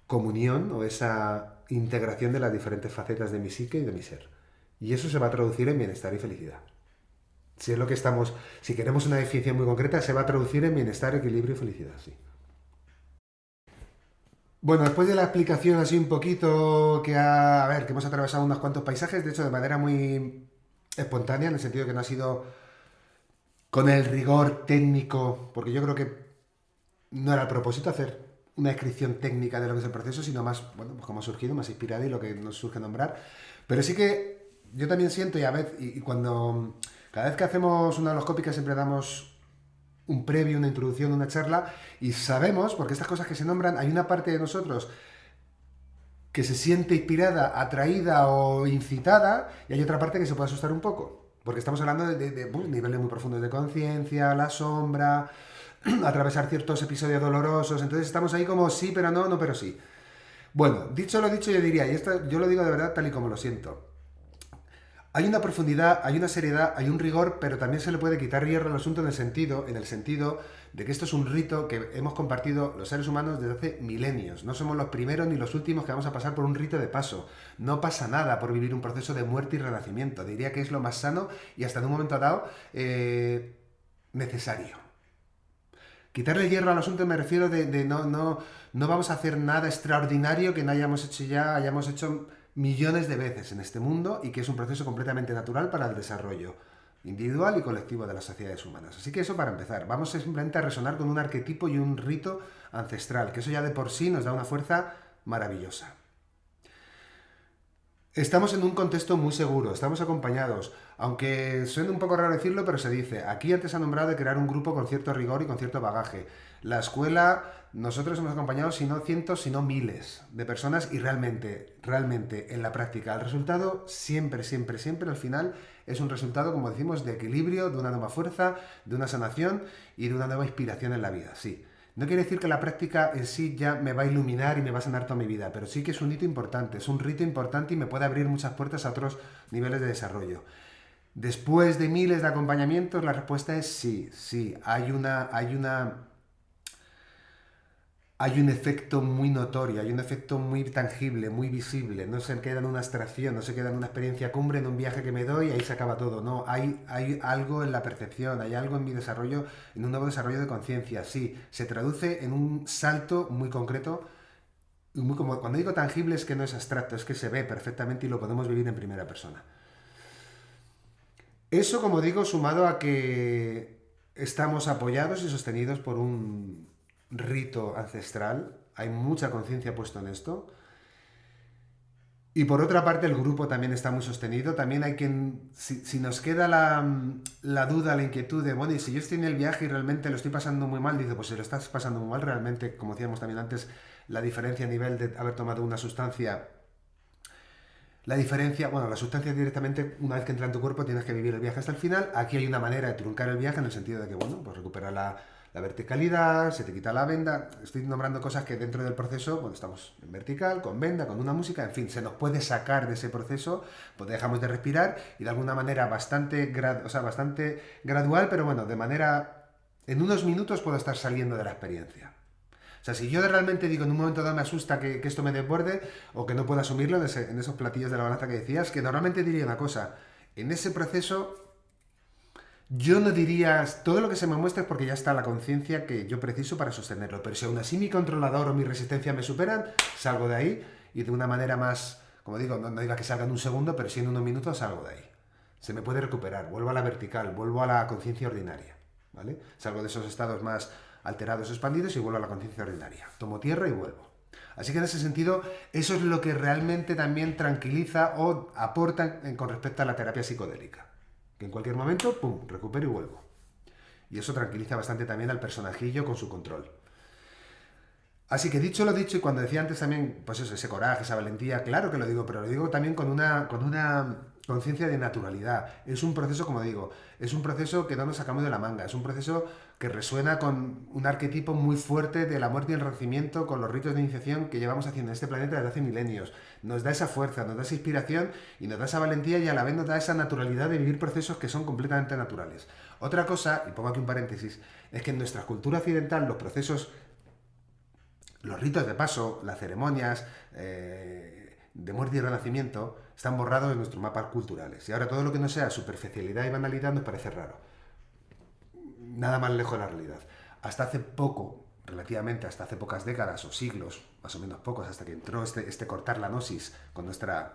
comunión o esa integración de las diferentes facetas de mi psique y de mi ser. Y eso se va a traducir en bienestar y felicidad. Si es lo que estamos, si queremos una definición muy concreta, se va a traducir en bienestar, equilibrio y felicidad, sí. Bueno, después de la explicación así un poquito que hemos atravesado unos cuantos paisajes, de hecho de manera muy espontánea, en el sentido que no ha sido con el rigor técnico, porque yo creo que no era el propósito hacer una descripción técnica de lo que es el proceso, sino más, bueno, pues cómo ha surgido, más inspirado y lo que nos surge nombrar. Pero sí que yo también siento, y cuando cada vez que hacemos una holoscópica siempre damos un previo, una introducción, una charla, y sabemos, porque estas cosas que se nombran, hay una parte de nosotros que se siente inspirada, atraída o incitada, y hay otra parte que se puede asustar un poco, porque estamos hablando de niveles muy profundos de conciencia, la sombra, atravesar ciertos episodios dolorosos, entonces estamos ahí como sí, pero no, no, pero sí. Bueno, dicho lo dicho, yo diría, y esto yo lo digo de verdad tal y como lo siento. Hay una profundidad, hay una seriedad, hay un rigor, pero también se le puede quitar hierro al asunto en el sentido de que esto es un rito que hemos compartido los seres humanos desde hace milenios. No somos los primeros ni los últimos que vamos a pasar por un rito de paso. No pasa nada por vivir un proceso de muerte y renacimiento. Diría que es lo más sano y hasta en un momento dado necesario. Quitarle hierro al asunto me refiero de no vamos a hacer nada extraordinario que no hayamos hecho ya, hayamos hecho millones de veces en este mundo y que es un proceso completamente natural para el desarrollo individual y colectivo de las sociedades humanas. Así que eso para empezar. Vamos simplemente a resonar con un arquetipo y un rito ancestral, que eso ya de por sí nos da una fuerza maravillosa. Estamos en un contexto muy seguro, estamos acompañados, aunque suene un poco raro decirlo, pero se dice, aquí antes ha nombrado de crear un grupo con cierto rigor y con cierto bagaje. La escuela, nosotros hemos acompañado si no cientos, si no miles de personas y realmente en la práctica, el resultado siempre al final es un resultado, como decimos, de equilibrio, de una nueva fuerza, de una sanación y de una nueva inspiración en la vida, sí. No quiere decir que la práctica en sí ya me va a iluminar y me va a sanar toda mi vida, pero sí que es un hito importante, es un rito importante y me puede abrir muchas puertas a otros niveles de desarrollo. Después de miles de acompañamientos, la respuesta es sí, hay un efecto muy notorio, hay un efecto muy tangible, muy visible, no se queda en una abstracción, no se queda en una experiencia cumbre, en un viaje que me doy y ahí se acaba todo, no, hay algo en la percepción, hay algo en mi desarrollo, en un nuevo desarrollo de conciencia, sí, se traduce en un salto muy concreto, muy como, cuando digo tangible es que no es abstracto, es que se ve perfectamente y lo podemos vivir en primera persona. Eso, como digo, sumado a que estamos apoyados y sostenidos por un rito ancestral, hay mucha conciencia puesta en esto. Y por otra parte, el grupo también está muy sostenido. También hay quien, si nos queda la duda, la inquietud de, bueno, y si yo estoy en el viaje y realmente lo estoy pasando muy mal, dice, pues si lo estás pasando muy mal, realmente, como decíamos también antes, la diferencia a nivel de haber tomado una sustancia. La diferencia, bueno, la sustancia directamente, una vez que entra en tu cuerpo, tienes que vivir el viaje hasta el final. Aquí hay una manera de truncar el viaje en el sentido de que, bueno, pues recupera la verticalidad, se te quita la venda. Estoy nombrando cosas que dentro del proceso, bueno, estamos en vertical, con venda, con una música, en fin, se nos puede sacar de ese proceso, pues dejamos de respirar y de alguna manera bastante gradual, pero bueno, de manera, en unos minutos puedo estar saliendo de la experiencia. O sea, si yo realmente digo en un momento dado me asusta que esto me desborde o que no pueda asumirlo en esos platillos de la balanza que decías, que normalmente diría una cosa, en ese proceso yo no diría todo lo que se me muestra es porque ya está la conciencia que yo preciso para sostenerlo, pero si aún así mi controlador o mi resistencia me superan, salgo de ahí y de una manera más, como digo, no diga que salga en un segundo, pero sí en unos minutos salgo de ahí. Se me puede recuperar, vuelvo a la vertical, vuelvo a la conciencia ordinaria, ¿vale? Salgo de esos estados más alterados, expandidos y vuelvo a la conciencia ordinaria. Tomo tierra y vuelvo. Así que en ese sentido, eso es lo que realmente también tranquiliza o aporta con respecto a la terapia psicodélica. Que en cualquier momento, pum, recupero y vuelvo. Y eso tranquiliza bastante también al personajillo con su control. Así que dicho lo dicho, y cuando decía antes también, pues eso, ese coraje, esa valentía, claro que lo digo, pero lo digo también con una conciencia de naturalidad. Es un proceso, como digo, es un proceso que no nos sacamos de la manga, es un proceso que resuena con un arquetipo muy fuerte de la muerte y el renacimiento, con los ritos de iniciación que llevamos haciendo en este planeta desde hace milenios. Nos da esa fuerza, nos da esa inspiración y nos da esa valentía y a la vez nos da esa naturalidad de vivir procesos que son completamente naturales. Otra cosa, y pongo aquí un paréntesis, es que en nuestra cultura occidental los procesos, los ritos de paso, las ceremonias de muerte y renacimiento están borrados de nuestros mapas culturales. Y ahora todo lo que no sea superficialidad y banalidad nos parece raro. Nada más lejos de la realidad. Hasta hace poco, relativamente hasta hace pocas décadas o siglos, más o menos pocos, hasta que entró este cortar la gnosis con nuestras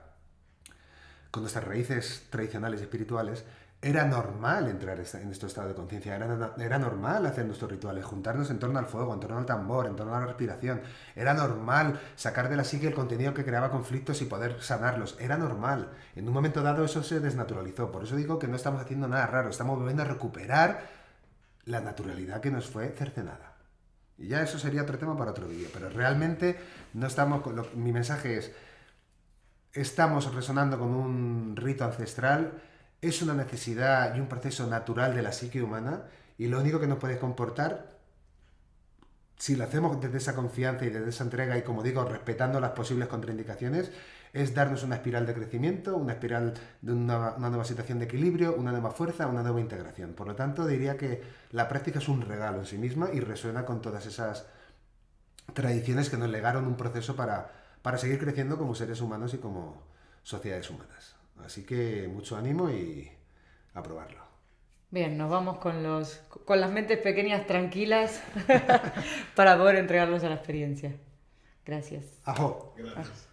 raíces tradicionales y espirituales, era normal entrar en este estado de conciencia, era normal hacer nuestros rituales, juntarnos en torno al fuego, en torno al tambor, en torno a la respiración, era normal sacar de la psique el contenido que creaba conflictos y poder sanarlos, era normal. En un momento dado eso se desnaturalizó, por eso digo que no estamos haciendo nada raro, estamos volviendo a recuperar la naturalidad que nos fue cercenada. Y ya eso sería otro tema para otro vídeo. Pero realmente no estamos... mi mensaje es, estamos resonando con un rito ancestral, es una necesidad y un proceso natural de la psique humana, y lo único que nos puede comportar, si lo hacemos desde esa confianza y desde esa entrega y, como digo, respetando las posibles contraindicaciones, es darnos una espiral de crecimiento, una espiral de una nueva situación de equilibrio, una nueva fuerza, una nueva integración. Por lo tanto, diría que la práctica es un regalo en sí misma y resuena con todas esas tradiciones que nos legaron un proceso para seguir creciendo como seres humanos y como sociedades humanas. Así que mucho ánimo y a probarlo. Bien, nos vamos con las mentes pequeñas tranquilas para poder entregarlos a la experiencia. Gracias. ¡Ajo! Gracias.